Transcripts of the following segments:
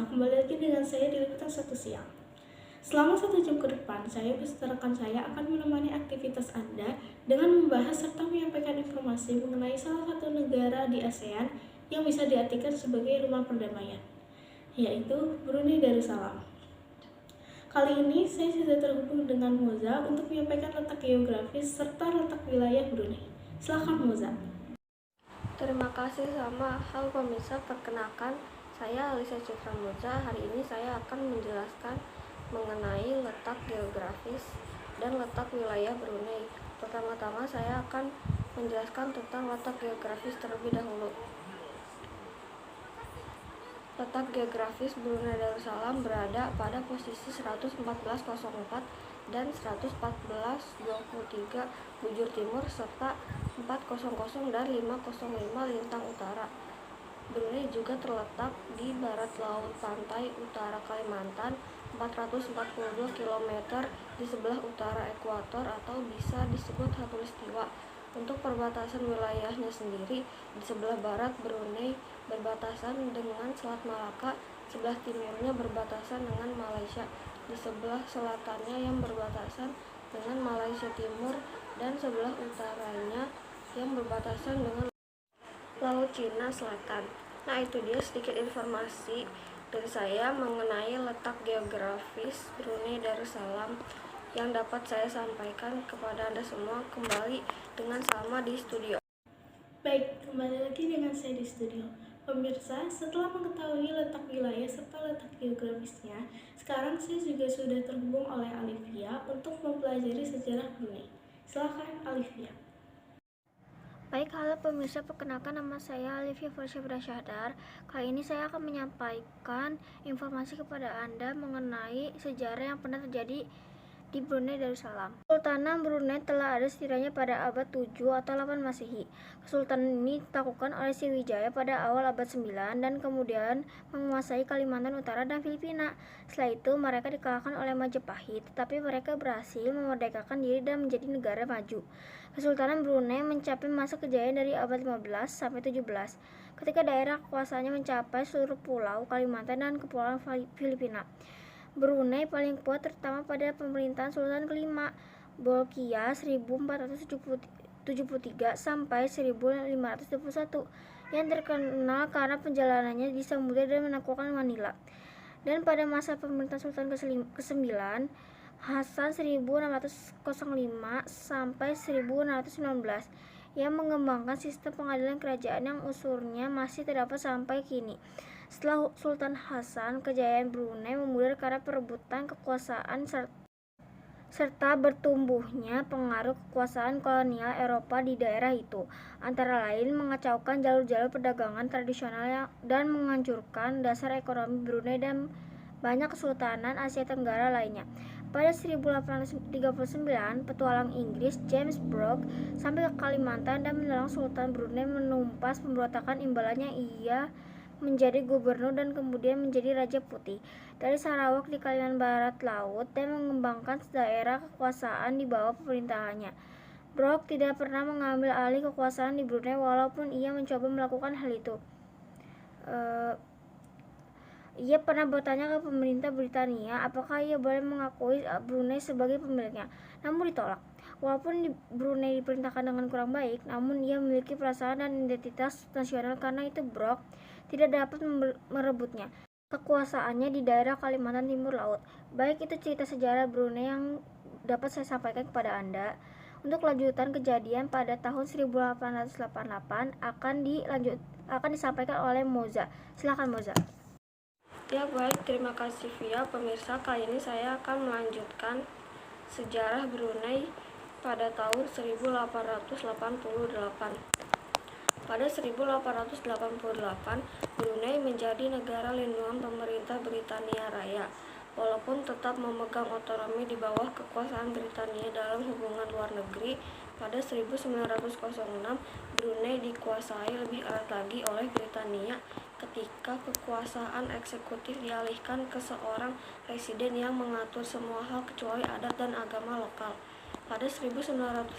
kembali lagi dengan saya di Liputan Satu Siang. Selama 1 jam ke depan, saya beserta rekan saya akan menemani aktivitas Anda dengan membahas serta menyampaikan informasi mengenai salah satu negara di ASEAN yang bisa diartikan sebagai rumah perdamaian, yaitu Brunei Darussalam. Kali ini saya sudah terhubung dengan Moza untuk menyampaikan letak geografis serta letak wilayah Brunei. Silakan Moza. Terima kasih sama hal pemirsa, perkenalkan saya Alisa Citra Moza. Hari ini saya akan menjelaskan mengenai letak geografis dan letak wilayah Brunei. Pertama-tama saya akan menjelaskan tentang letak geografis terlebih dahulu. Letak geografis Brunei Darussalam berada pada posisi 114,04 dan 114,23 bujur timur serta 400 dan 505 lintang utara. Brunei juga terletak di barat laut pantai utara Kalimantan, 442 km di sebelah utara ekuator atau bisa disebut khatulistiwa. Untuk perbatasan wilayahnya sendiri, di sebelah barat Brunei berbatasan dengan Selat Malaka, sebelah timurnya berbatasan dengan Malaysia, di sebelah selatannya yang berbatasan dengan Malaysia Timur, dan sebelah utaranya yang berbatasan dengan Laut Cina Selatan. Nah, itu dia sedikit informasi dari saya mengenai letak geografis Brunei Darussalam yang dapat saya sampaikan kepada Anda semua. Kembali dengan Salma di studio. Baik, kembali lagi dengan saya di studio. Pemirsa, setelah mengetahui letak wilayah serta letak geografisnya, sekarang saya juga sudah terhubung oleh Alivia untuk mempelajari sejarah Brunei. Silakan Alivia. Baik, halo pemirsa, perkenalkan nama saya Alivia Forsyabra Syahdar. Kali ini saya akan menyampaikan informasi kepada Anda mengenai sejarah yang pernah terjadi di Brunei Darussalam. Kesultanan Brunei telah ada setidaknya pada abad 7 atau 8 Masehi. Kesultanan ini ditaklukkan oleh Sriwijaya pada awal abad 9 dan kemudian menguasai Kalimantan Utara dan Filipina. Setelah itu mereka dikalahkan oleh Majapahit, tetapi mereka berhasil memerdekakan diri dan menjadi negara maju. Kesultanan Brunei mencapai masa kejayaan dari abad 15 sampai 17, ketika daerah kekuasaannya mencapai seluruh pulau Kalimantan dan kepulauan Filipina. Brunei paling kuat terutama pada pemerintahan Sultan kelima, Bolkiah 1473 sampai 1521, yang terkenal karena perjalanannya di samudera dan menaklukkan Manila. Dan pada masa pemerintahan Sultan ke-9, Hasan 1605 sampai 1619, yang mengembangkan sistem pengadilan kerajaan yang unsurnya masih terdapat sampai kini. Setelah Sultan Hasan, kejayaan Brunei memudar karena perebutan kekuasaan serta bertumbuhnya pengaruh kekuasaan kolonial Eropa di daerah itu, antara lain mengacaukan jalur-jalur perdagangan tradisional dan menghancurkan dasar ekonomi Brunei dan banyak kesultanan Asia Tenggara lainnya. Pada 1839, petualang Inggris James Brooke sampai ke Kalimantan dan menolong Sultan Brunei menumpas pemberontakan. Imbalannya ia menjadi gubernur dan kemudian menjadi Raja Putih dari Sarawak di Kalimantan Barat Laut dan mengembangkan daerah kekuasaan di bawah pemerintahannya. Brooke tidak pernah mengambil alih kekuasaan di Brunei walaupun ia mencoba melakukan hal itu. Ia pernah bertanya ke pemerintah Britania apakah ia boleh mengakui Brunei sebagai pemiliknya, namun ditolak. Walaupun Brunei diperintahkan dengan kurang baik, namun ia memiliki perasaan dan identitas nasional, karena itu Brooke tidak dapat merebutnya kekuasaannya di daerah Kalimantan Timur Laut. Baik, itu cerita sejarah Brunei yang dapat saya sampaikan kepada Anda. Untuk lanjutan kejadian pada tahun 1888 akan disampaikan oleh Moza. Silakan Moza. Ya baik, terima kasih Via. Pemirsa, kali ini saya akan melanjutkan sejarah Brunei pada tahun 1888. Pada 1888, Brunei menjadi negara lindungan pemerintah Britania Raya, walaupun tetap memegang otonomi di bawah kekuasaan Britania dalam hubungan luar negeri. Pada 1906, Brunei dikuasai lebih erat lagi oleh Britania ketika kekuasaan eksekutif dialihkan ke seorang presiden yang mengatur semua hal kecuali adat dan agama lokal. Pada 1959,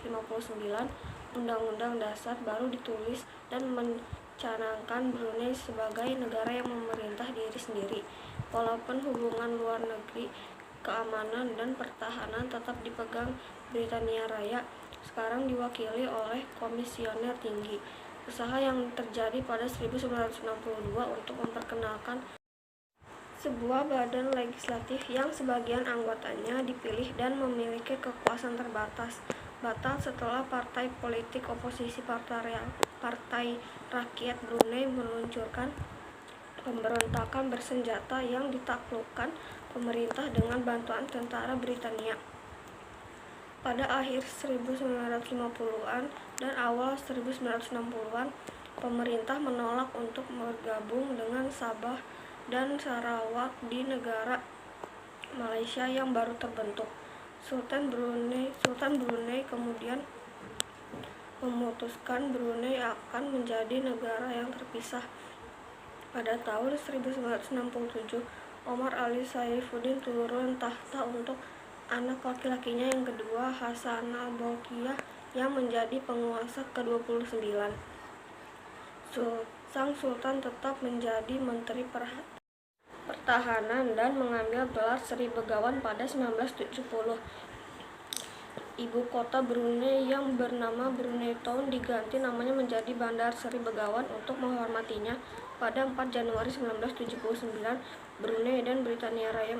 Undang-Undang Dasar baru ditulis dan mencanangkan Brunei sebagai negara yang memerintah diri sendiri. walaupun hubungan luar negeri, keamanan, dan pertahanan tetap dipegang Britania Raya, sekarang diwakili oleh Komisioner Tinggi. Usaha yang terjadi pada 1962 untuk memperkenalkan sebuah badan legislatif yang sebagian anggotanya dipilih dan memiliki kekuasaan terbatas, batal setelah partai politik oposisi Partai Rakyat Brunei meluncurkan pemberontakan bersenjata yang ditaklukkan pemerintah dengan bantuan tentara Britania. Pada akhir 1950-an dan awal 1960-an, pemerintah menolak untuk bergabung dengan Sabah dan Sarawak di negara Malaysia yang baru terbentuk. Sultan Brunei kemudian memutuskan Brunei akan menjadi negara yang terpisah. Pada tahun 1967, Omar Ali Saifuddin turun tahta untuk anak laki-lakinya yang kedua, Hassanal Bolkiah, yang menjadi penguasa ke-29. Sang Sultan tetap menjadi Menteri Pertahanan dan mengambil gelar Sri Begawan pada 1970. Ibu kota Brunei yang bernama Brunei Town diganti namanya menjadi Bandar Seri Begawan untuk menghormatinya. Pada 4 Januari 1979, Brunei dan Britania Raya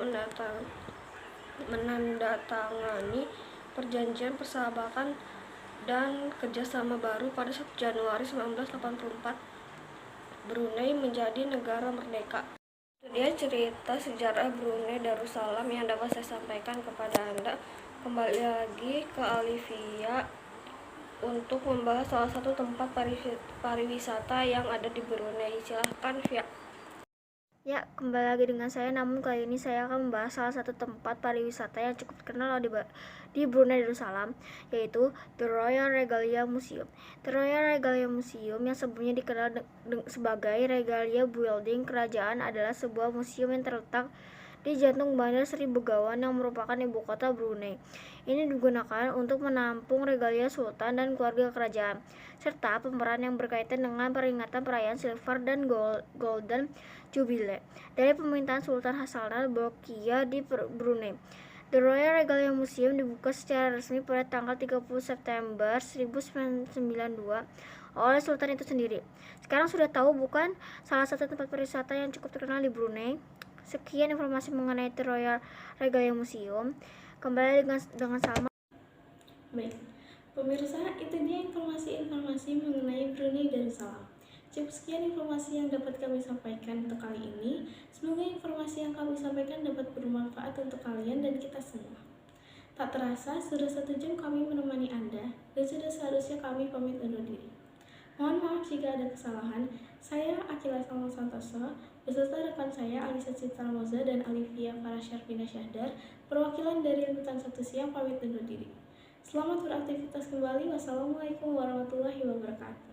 menandatangani perjanjian persahabatan dan kerjasama baru. Pada 1 Januari 1984, Brunei menjadi negara merdeka. Itu dia cerita sejarah Brunei Darussalam yang dapat saya sampaikan kepada Anda. Kembali lagi ke Alivia untuk membahas salah satu tempat pariwisata yang ada di Brunei. Silahkan, Via. Ya, kembali lagi dengan saya. Namun kali ini saya akan membahas salah satu tempat pariwisata yang cukup terkenal di Brunei Darussalam, yaitu The Royal Regalia Museum. The Royal Regalia Museum yang sebelumnya dikenal sebagai Regalia Building Kerajaan adalah sebuah museum yang terletak di jantung Bandar Seri Begawan yang merupakan ibu kota Brunei. Ini digunakan untuk menampung regalia sultan dan keluarga kerajaan, serta pemeran yang berkaitan dengan peringatan perayaan Silver dan Golden Jubilee dari pemerintahan Sultan Hassanal Bolkiah di Brunei. The Royal Regalia Museum dibuka secara resmi pada tanggal 30 September 1992 oleh Sultan itu sendiri. Sekarang sudah tahu bukan salah satu tempat pariwisata yang cukup terkenal di Brunei? Sekian informasi mengenai The Royal Regalia Museum. Kembali dengan Salma. Baik, pemirsa, itu dia informasi-informasi mengenai Brunei Darussalam. Cukup sekian informasi yang dapat kami sampaikan untuk kali ini. Semoga informasi yang kami sampaikan dapat bermanfaat untuk kalian dan kita semua. Tak terasa, sudah 1 jam kami menemani Anda, dan sudah seharusnya kami pamit undur diri. Mohon maaf jika ada kesalahan. Saya Akila Salma Santoso, beserta rekan saya Alisa Citra Moza dan Alivia Farah Syahdar, perwakilan dari Liputan 1 Siang pamit undur diri. Selamat beraktivitas kembali. Wassalamualaikum warahmatullahi wabarakatuh.